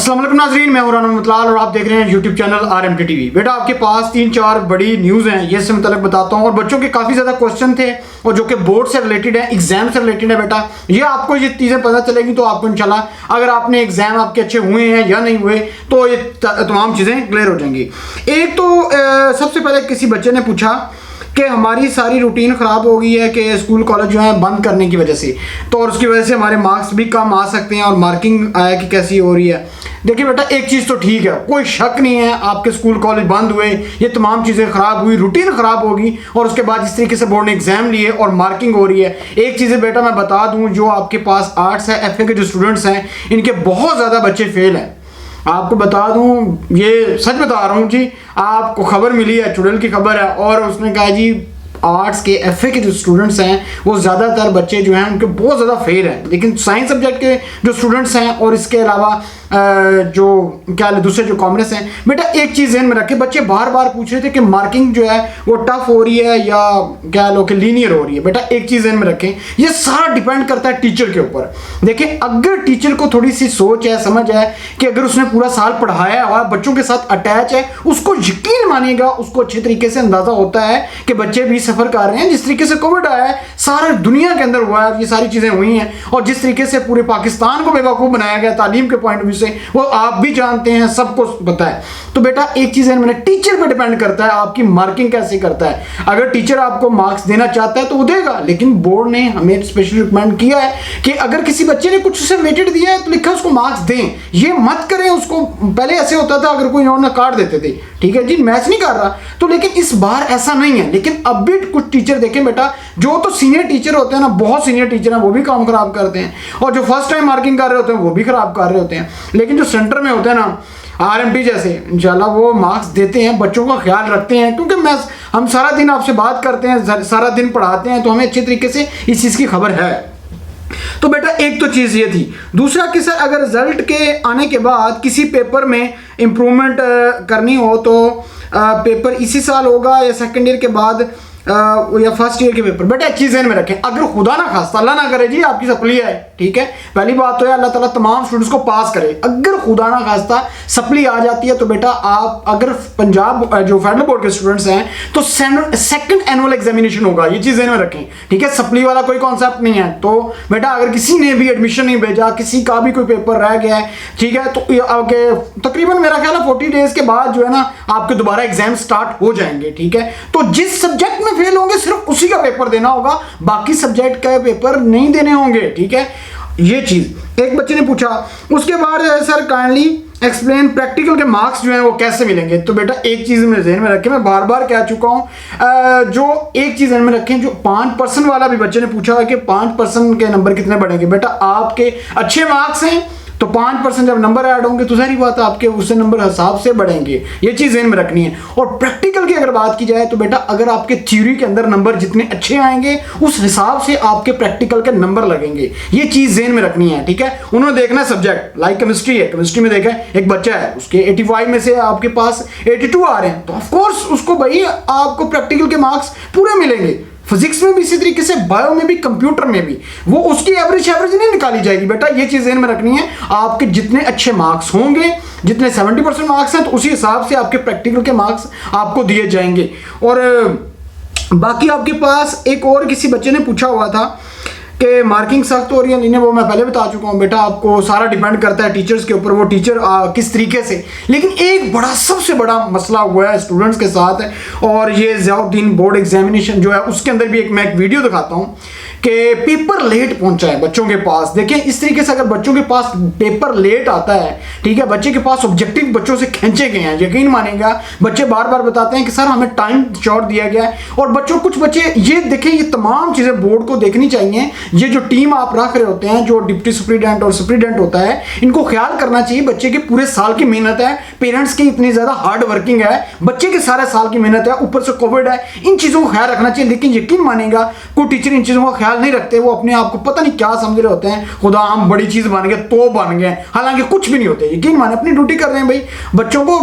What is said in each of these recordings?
अस्सलाम वालेकुम नाज़रीन, मैं हूं मतलाल और आप देख रहे हैं यूट्यूब चैनल RMT TV। बेटा आपके पास 3-4 बड़ी न्यूज़ हैं, ये से मतलब बताता हूं। और बच्चों के काफ़ी ज़्यादा क्वेश्चन थे और जो कि बोर्ड से रिलेटेड है, एग्जाम से रिलेटेड है। बेटा ये आपको ये चीज़ें पता चलेगी तो आपको इंशाल्लाह अगर आपने एग्जाम आपके अच्छे हुए हैं या नहीं हुए तो ये तमाम चीज़ें क्लियर हो जाएंगी। एक तो सबसे पहले किसी बच्चे ने पूछा कि हमारी सारी रूटीन ख़राब हो गई है कि स्कूल कॉलेज जो है बंद करने की वजह से, तो और उसकी वजह से हमारे मार्क्स भी कम आ सकते हैं और मार्किंग आया कि कैसी हो रही है। देखिए बेटा एक चीज़ तो ठीक है, कोई शक नहीं है आपके स्कूल कॉलेज बंद हुए, ये तमाम चीज़ें ख़राब हुई, रूटीन ख़राब होगी और उसके बाद इस तरीके से बोर्ड ने एग्ज़ाम लिए और मार्किंग हो रही है। एक चीज़ बेटा मैं बता दूँ, जो आपके पास आर्ट्स है, FA के जो स्टूडेंट्स हैं इनके बहुत ज़्यादा बच्चे फेल हैं। आपको बता दूं, ये सच बता रहा हूं जी, आपको खबर मिली है, चुड़ैल की खबर है, और उसने कहा जी आर्ट्स के FA के जो स्टूडेंट्स हैं वो ज़्यादातर बच्चे जो हैं उनके बहुत ज़्यादा फेल हैं। लेकिन साइंस सब्जेक्ट के जो स्टूडेंट्स हैं और इसके अलावा जो क्या दूसरे जो कॉमर्स हैं, बेटा एक चीज़ ध्यान में रखें, बच्चे बार बार पूछ रहे थे कि मार्किंग जो है वो टफ हो रही है या क्या लो कि लीनियर हो रही है। बेटा एक चीज़ ध्यान में रखें, ये सारा डिपेंड करता है टीचर के ऊपर। देखिए अगर टीचर को थोड़ी सी सोच है, समझ है कि अगर उसने पूरा साल पढ़ाया हुआ बच्चों के साथ अटैच है, उसको यकीन मानिएगा उसको अच्छे तरीके से अंदाज़ा होता है कि बच्चे भी सफ़र कर रहे हैं। जिस तरीके से कोविड आया है सारे दुनिया के अंदर हुआ है, ये सारी चीज़ें हुई हैं, और जिस तरीके से पूरे पाकिस्तान को बेवकूफ़ बनाया गया तालीम के पॉइंट ऑफ व्यू से, वो आप भी जानते हैं, सबको पता है। तो बेटा एक चीज़ है, मैंने टीचर पे डिपेंड करता है आपकी मार्किंग कैसे करता है। अगर टीचर आपको मार्क्स देना चाहता है तो वो देगा, लेकिन बोर्ड ने हमें स्पेशली रिकमेंड किया है कि अगर किसी बच्चे ने कुछ उससे रिलेटेड दिया है तो लिखा उसको मार्क्स दें, ये मत करें उसको। पहले ऐसे होता था अगर कोई और काट देते थे, ठीक है जी मैच नहीं कर रहा, तो लेकिन इस बार ऐसा नहीं है। लेकिन अब भी कुछ टीचर देखें बेटा, जो तो सीनियर टीचर होते हैं ना, बहुत सीनियर टीचर हैं, वो भी काम खराब करते हैं, और जो फर्स्ट टाइम मार्किंग कर रहे होते हैं वो भी खराब कर रहे होते हैं। लेकिन जो सेंटर में होते हैं ना, RMT जैसे, इंशाल्लाह वो मार्क्स देते हैं, बच्चों का ख्याल रखते हैं, क्योंकि हम सारा दिन आपसे बात करते हैं, सारा दिन पढ़ाते हैं, तो हमें अच्छे तरीके से इस चीज़ की खबर है। तो बेटा एक तो चीज़ ये थी। दूसरा कि सर अगर रिजल्ट के आने के बाद किसी पेपर में इम्प्रूवमेंट करनी हो तो पेपर इसी साल होगा या सेकेंड ईयर के बाद या फर्स्ट ईयर के पेपर। बेटा एक चीज़ में रखें, अगर खुदा ना खास्ता अल्लाह ना करे जी आपकी सप्ली है, ठीक है, पहली बात तो है अल्लाह ताला तमाम स्टूडेंट्स को पास करे। अगर खुदा ना खास्ता सप्ली आ जाती है तो बेटा आप अगर पंजाब जो फेडरल बोर्ड के स्टूडेंट्स हैं तो सेकंड एनुअल एग्जामिनेशन होगा, ये चीज़ में रखें, ठीक है। सप्ली वाला कोई कॉन्सेप्ट नहीं है। तो बेटा अगर किसी ने भी एडमिशन नहीं भेजा, किसी का भी कोई पेपर रह गया है, ठीक है, तो आगे तकरीबन मेरा ख्याल है 40 डेज के बाद जो है ना आपके दोबारा एग्जाम स्टार्ट हो जाएंगे, ठीक है। तो जिस सब्जेक्ट में फेल होंगे सिर्फ उसी का पेपर देना होगा, बाकी सब्जेक्ट का पेपर नहीं देने होंगे, ठीक है। ये चीज एक बच्चे ने पूछा। उसके बाद सर काइंडली एक्सप्लेन प्रैक्टिकल के मार्क्स जो हैं वो कैसे मिलेंगे। तो बेटा एक चीज़ मेरे ज़हन में रखें, मैं बार बार कह चुका हूँ, जो एक चीज़ ज़हन में रखें, जो 5% वाला भी बच्चे ने पूछा है कि 5% के नंबर कितने बढ़ेंगे। बेटा आपके अच्छे मार्क्स हैं तो 5% जब नंबर ऐड होंगे तो सारी बात आपके उससे नंबर हिसाब से बढ़ेंगे, ये चीज़ ज़हन में रखनी है। और प्रैक्टिकल की अगर बात की जाए तो बेटा अगर आपके थ्योरी के अंदर नंबर जितने अच्छे आएंगे उस हिसाब से आपके प्रैक्टिकल के नंबर लगेंगे, ये चीज़ ज़हन में रखनी है, ठीक है। उन्होंने देखना सब्जेक्ट लाइक केमिस्ट्री है, केमिस्ट्री में देखा एक बच्चा है उसके 85 में से आपके पास 82 आ रहे हैं, तो ऑफकोर्स उसको भाई आपको प्रैक्टिकल के मार्क्स पूरे मिलेंगे। फिजिक्स में भी इसी तरीके से, बायो में भी, कंप्यूटर में भी, वो उसकी एवरेज नहीं निकाली जाएगी। बेटा ये चीज़ ध्यान में रखनी है, आपके जितने अच्छे मार्क्स होंगे, जितने 70% मार्क्स हैं, तो उसी हिसाब से आपके प्रैक्टिकल के मार्क्स आपको दिए जाएंगे। और बाकी आपके पास एक और किसी बच्चे ने पूछा हुआ था कि मार्किंग सख्त हो रही है, नहीं, वो मैं पहले बता चुका हूँ। बेटा आपको सारा डिपेंड करता है टीचर्स के ऊपर, वो टीचर किस तरीके से। लेकिन एक बड़ा सबसे बड़ा मसला हुआ है स्टूडेंट्स के साथ है, और ये ज़ियाउद्दीन बोर्ड एग्जामिनेशन जो है उसके अंदर भी मैं एक वीडियो दिखाता हूँ कि पेपर लेट पहुंचा है बच्चों के पास। देखिए इस तरीके से अगर बच्चों के पास पेपर लेट आता है, ठीक है, बच्चे के पास ऑब्जेक्टिव बच्चों से खींचे गए हैं, यकीन मानेगा बच्चे बार बार बताते हैं कि सर हमें टाइम शॉर्ट दिया गया है। और बच्चों कुछ बच्चे ये देखें, ये तमाम चीज़ें बोर्ड को देखनी चाहिए। ये जो टीम आप रख रहे होते हैं, जो डिप्टी सुप्रीडेंट और सुप्रीडेंट होता है, इनको ख्याल करना चाहिए बच्चे के पूरे साल की मेहनत है, पेरेंट्स की इतनी ज़्यादा हार्ड वर्किंग है, बच्चे के सारे साल की मेहनत है, ऊपर से कोविड है, इन चीज़ों का ख्याल रखना चाहिए। लेकिन यकीन मानेगा कोई टीचर इन चीज़ों का ख्याल नहीं रखते, वो अपने आप को पता नहीं क्या समझ रहे होते हैं, खुदा हम बड़ी चीज़ बन गए तो बन गए, हालांकि कुछ भी नहीं होते। यकीन माने अपनी ड्यूटी कर रहे हैं भाई, बच्चों को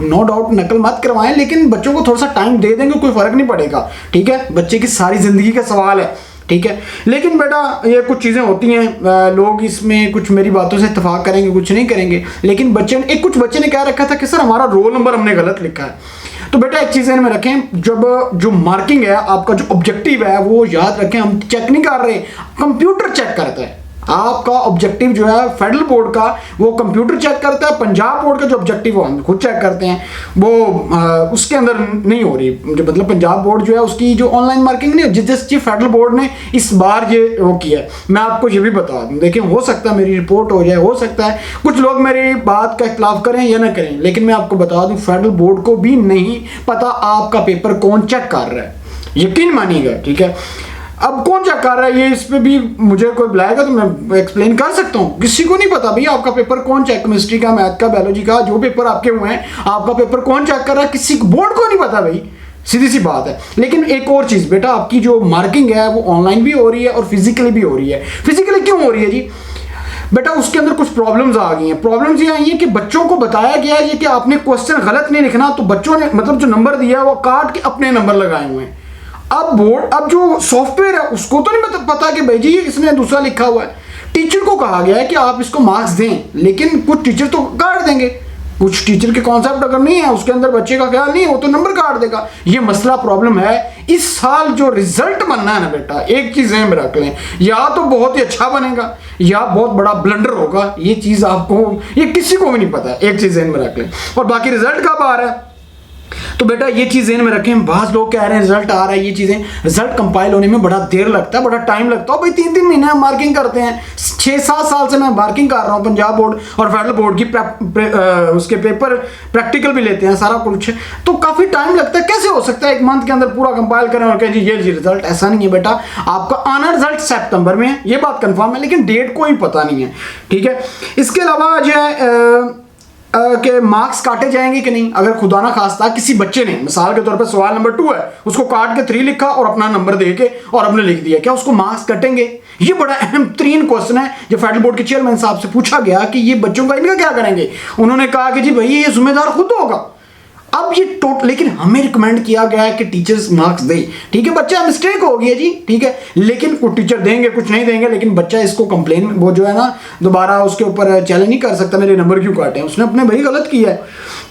नो डाउट नकल मत करवाएं, लेकिन बच्चों को थोड़ा सा टाइम दे देंगे कोई फर्क नहीं पड़ेगा, ठीक है। बच्चे की सारी जिंदगी का सवाल है, ठीक है। लेकिन बेटा ये कुछ चीज़ें होती हैं, लोग इसमें कुछ मेरी बातों से इत्तेफाक करेंगे, कुछ नहीं करेंगे, लेकिन कुछ बच्चे ने क्या रखा था कि सर हमारा रोल नंबर हमने गलत लिखा है। तो बेटा एक चीज़ में रखें, जब जो मार्किंग है आपका जो ऑब्जेक्टिव है वो याद रखें, हम चेक नहीं कर रहे, कंप्यूटर चेक करता है। आपका ऑब्जेक्टिव जो है फेडरल बोर्ड का वो कंप्यूटर चेक करता है, पंजाब बोर्ड का जो ऑब्जेक्टिव हम खुद चेक करते हैं, वो उसके अंदर नहीं हो रही, जो मतलब पंजाब बोर्ड जो है उसकी जो ऑनलाइन मार्किंग नहीं, जिस फेडरल बोर्ड ने इस बार ये वो किया है। मैं आपको ये भी बता दूं, देखिए हो सकता है मेरी रिपोर्ट हो जाए, हो सकता है कुछ लोग मेरी बात का इख्तलाफ करें या ना करें, लेकिन मैं आपको बता दूं फेडरल बोर्ड को भी नहीं पता आपका पेपर कौन चेक कर रहा है, यकीन मानिएगा, ठीक है। अब कौन चेक कर रहा है ये, इस पे भी मुझे कोई बुलाएगा तो मैं एक्सप्लेन कर सकता हूँ। किसी को नहीं पता भैया आपका पेपर कौन चेक, केमिस्ट्री का, मैथ का, बायोलॉजी का, जो पेपर आपके हुए हैं आपका पेपर कौन चेक कर रहा है, किसी बोर्ड को नहीं पता भाई, सीधी सी बात है। लेकिन एक और चीज़ बेटा, आपकी जो मार्किंग है वो ऑनलाइन भी हो रही है और फिजिकली भी हो रही है। फिजिकली क्यों हो रही है जी बेटा, उसके अंदर कुछ प्रॉब्लम्स आ गई हैं। प्रॉब्लम्स ये आई हैं कि बच्चों को बताया गया है कि आपने क्वेश्चन गलत नहीं लिखना, तो बच्चों ने मतलब जो नंबर दिया है वो काट के अपने नंबर लगाए हुए हैं। अब जो सॉफ्टवेयर है उसको तो नहीं पता कि भाई जी इसने दूसरा लिखा हुआ है। टीचर को कहा गया है कि आप इसको मार्क्स दें, लेकिन कुछ टीचर तो काट देंगे, कुछ टीचर के कॉन्सेप्ट अगर नहीं है, उसके अंदर बच्चे का ख्याल नहीं है, वो तो नंबर काट देगा। ये मसला प्रॉब्लम है। इस साल जो रिजल्ट बनना है ना बेटा, एक चीज में रख लें, या तो बहुत ही अच्छा बनेगा या बहुत बड़ा ब्लंडर होगा। ये चीज आपको, ये किसी को भी नहीं पता, एक चीज में रख लें। और बाकी रिजल्ट कब आ रहा है तो बेटा ये चीज़ ज़हन में रखें। बहुत लोग कह रहे हैं रिजल्ट आ रहा है, ये चीज़ें रिजल्ट कंपाइल होने में बड़ा देर लगता है, बड़ा टाइम लगता है भाई। 3-3 महीने हम मार्किंग करते हैं, 6-7 साल से मैं मार्किंग कर रहा हूँ पंजाब बोर्ड और फेडरल बोर्ड की उसके पेपर प्रैक्टिकल भी लेते हैं, सारा कुछ, तो काफ़ी टाइम लगता है। कैसे हो सकता है 1 मंथ के अंदर पूरा कंपाइल करें और कहें जी ये रिजल्ट? ऐसा नहीं है बेटा, आपका आना रिजल्ट सितंबर में है, ये बात कंफर्म है, लेकिन डेट कोई पता नहीं है, ठीक है। इसके अलावा जो है के मार्क्स काटे जाएंगे कि नहीं। अगर खुदा ना खास्ता किसी बच्चे ने मिसाल के तौर पर सवाल नंबर 2 है, उसको काट के 3 लिखा और अपना नंबर दे के और अपने लिख दिया, क्या उसको मार्क्स कटेंगे? ये बड़ा अहम तरीन क्वेश्चन है जो फेडरल बोर्ड के चेयरमैन साहब से पूछा गया कि ये बच्चों का इनका क्या करेंगे। उन्होंने कहा कि जी भाई ये जिम्मेदार खुद होगा। अब ये लेकिन हमें रिकमेंड किया गया है कि टीचर्स मार्क्स दें, ठीक है। बच्चा मिस्टेक हो गया जी, ठीक है, लेकिन कुछ टीचर देंगे कुछ नहीं देंगे, लेकिन बच्चा इसको कंप्लेन, वो जो है ना दोबारा उसके ऊपर चैलेंज नहीं कर सकता मेरे नंबर क्यों काटे, उसने अपने भाई गलत किया है।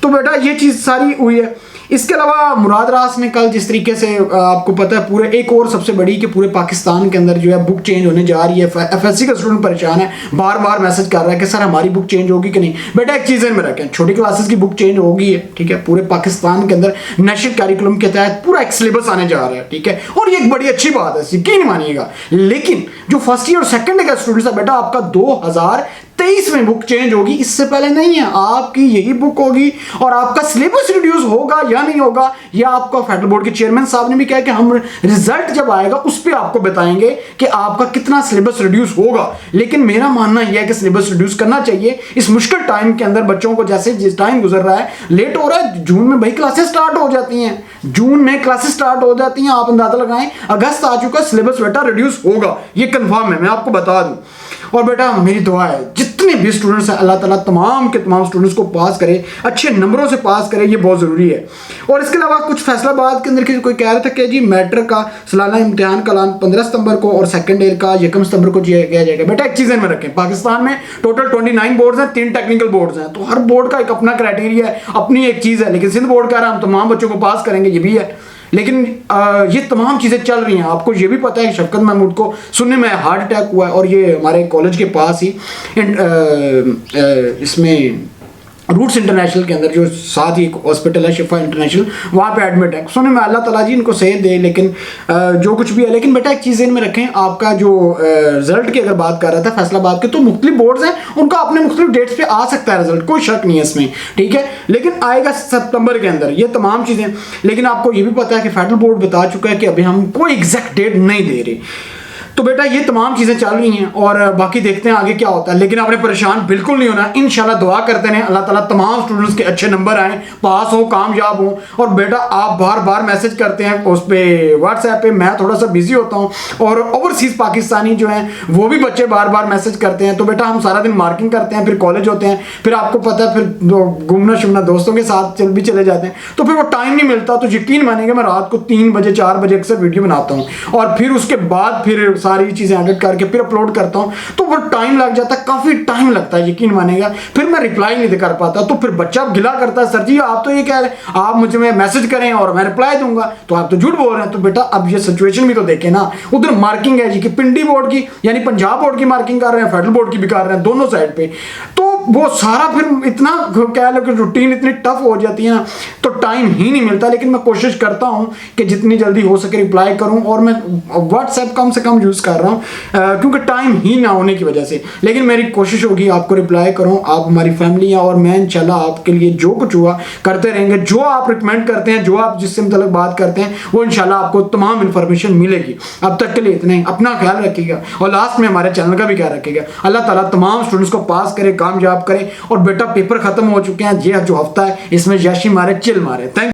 तो बेटा ये चीज़ सारी हुई है। इसके अलावा मुराद रास ने कल जिस तरीके से आपको पता है पूरे, एक और सबसे बड़ी कि पूरे पाकिस्तान के अंदर जो है बुक चेंज होने जा रही है। एफएससी का स्टूडेंट परेशान है, बार बार मैसेज कर रहा है कि सर हमारी बुक चेंज होगी कि नहीं। बेटा एक चीज़ में रखें, छोटी क्लासेस की बुक चेंज होगी है, ठीक है। पूरे पाकिस्तान के अंदर नेशनल करिकुलम के तहत पूरा एक सिलेबस आने जा रहा है, ठीक है, और ये एक बड़ी अच्छी बात है, यकीन मानिएगा। लेकिन जो फर्स्ट ईयर और सेकंड ईयर का स्टूडेंट्स है बेटा, आपका 2023 में बुक चेंज होगी, इससे पहले नहीं है। आपकी यही बुक होगी और आपका सिलेबस रिड्यूस होगा या नहीं होगा, या आपका फेडरल बोर्ड के चेयरमैन साहब ने भी कहा कि हम रिजल्ट जब आएगा उस पर आपको बताएंगे कि आपका कितना सिलेबस रिड्यूस होगा। लेकिन मेरा मानना यह है कि सिलेबस रिड्यूस करना चाहिए इस मुश्किल टाइम के अंदर। बच्चों को जैसे जिस टाइम गुजर रहा है, लेट हो रहा है, जून में भाई क्लासेस स्टार्ट हो जाती हैं, जून में क्लासेस स्टार्ट हो जाती हैं, आप अंदाजा लगाएं अगस्त आ चुका, सिलेबस बेटा रिड्यूस होगा, ये कंफर्म है, मैं आपको बता दूं। और बेटा मेरी दुआ है जितने भी स्टूडेंट्स हैं अल्लाह ताला तमाम के तमाम स्टूडेंट्स को पास करे, अच्छे नंबरों से पास करे, ये बहुत ज़रूरी है। और इसके अलावा कुछ फैसलाबाद के अंदर कोई कह रहा था कि जी मैट्रिक का सालाना इम्तिहान का ऐलान 15 सितंबर को और सेकंड ईयर का 1 सितंबर को किया जाएगा। बेटा एक चीज़ में रखें, पाकिस्तान में टोटल 29 बोर्ड्स हैं, 3 टेक्निकल बोर्ड्स हैं, तो हर बोर्ड का एक अपना क्राइटेरिया है, अपनी एक चीज़ है। लेकिन सिंध बोर्ड कह रहा है हम तमाम बच्चों को पास करेंगे, ये भी है। लेकिन ये तमाम चीज़ें चल रही हैं। आपको ये भी पता है कि शफकत महमूद को सुनने में हार्ट अटैक हुआ है और ये हमारे कॉलेज के पास ही इसमें रूट्स इंटरनेशनल के अंदर जो साथ ही एक हॉस्पिटल है शिफा इंटरनेशनल, वहाँ पे एडमिट है। सुनने में अल्लाह ताला जी इनको सेहत दे, लेकिन जो कुछ भी है। लेकिन बेटा एक चीज़ में रखें, आपका जो रिजल्ट की अगर बात कर रहा था फैसलाबाद के, तो मुख्तलिफ बोर्ड्स हैं, उनका अपने मुख्तलिफ डेट्स पे आ सकता है रिजल्ट, कोई शक नहीं है इसमें, ठीक है। लेकिन आएगा सितंबर के अंदर ये तमाम चीज़ें। लेकिन आपको ये भी पता है कि फेडरल बोर्ड बता चुका है कि अभी हम कोई एग्जैक्ट डेट नहीं दे रहे। तो बेटा ये तमाम चीज़ें चल रही हैं और बाकी देखते हैं आगे क्या होता है। लेकिन आपने परेशान बिल्कुल नहीं होना, इंशाल्लाह दुआ करते हैं अल्लाह ताला तमाम स्टूडेंट्स के अच्छे नंबर आए, पास हो, कामयाब हो। और बेटा आप बार बार मैसेज करते हैं उस पर व्हाट्सएप पे, मैं थोड़ा सा बिजी होता हूँ, और ओवरसीज़ पाकिस्तानी जो हैं वो भी बच्चे बार बार मैसेज करते हैं। तो बेटा हम सारा दिन मार्किंग करते हैं, फिर कॉलेज होते हैं, फिर आपको पता है फिर घूमना शुमना दोस्तों के साथ भी चले जाते हैं, तो फिर वो टाइम नहीं मिलता। तो यकीन मानेंगे मैं रात को 3 बजे 4 बजे अक्सर वीडियो बनाता हूँ, और फिर उसके बाद फिर सारी चीज़ें एडिट करके फिर अपलोड करता हूँ, तो वो टाइम लग जाता है, काफ़ी टाइम लगता है, यकीन मानेगा। फिर मैं रिप्लाई नहीं कर पाता, तो फिर बच्चा गिला करता है, सर जी आप तो ये कह रहे हैं आप मुझे मैसेज करें और मैं रिप्लाई दूंगा, तो आप तो झूठ बोल रहे हैं। तो बेटा अब ये सिचुएशन भी तो देखें ना, उधर मार्किंग है जी कि पिंडी बोर्ड की यानी पंजाब बोर्ड की मार्किंग कर रहे हैं, फेडरल बोर्ड की भी कर रहे हैं, दोनों साइड पे। तो वो सारा फिर इतना कह लो कि रूटीन इतनी टफ हो जाती है ना, तो टाइम ही नहीं मिलता। लेकिन मैं कोशिश करता हूँ कि जितनी जल्दी हो सके रिप्लाई करूँ, और मैं व्हाट्सएप कम से कम यूज़ कर रहा हूँ क्योंकि टाइम ही ना होने की वजह से। लेकिन मेरी कोशिश होगी आपको रिप्लाई करूँ, आप हमारी फैमिली हैं, और मैं इंशाल्लाह आपके लिए जो कुछ हुआ करते रहेंगे। जो आप रिकमेंड करते हैं, जो आप जिससे मतलब बात करते हैं, वो इंशाल्लाह आपको तमाम इन्फॉर्मेशन मिलेगी। अब तक के लिए इतना ही, अपना ख्याल रखिएगा और लास्ट में हमारे चैनल का भी ख्याल रखिएगा। अल्लाह ताला तमाम स्टूडेंट्स को पास करे, कामयाब करे। और बेटा पेपर खत्म हो चुके हैं, ये जो हफ्ता है इसमें जैशी मारे चिल मारे। थैंक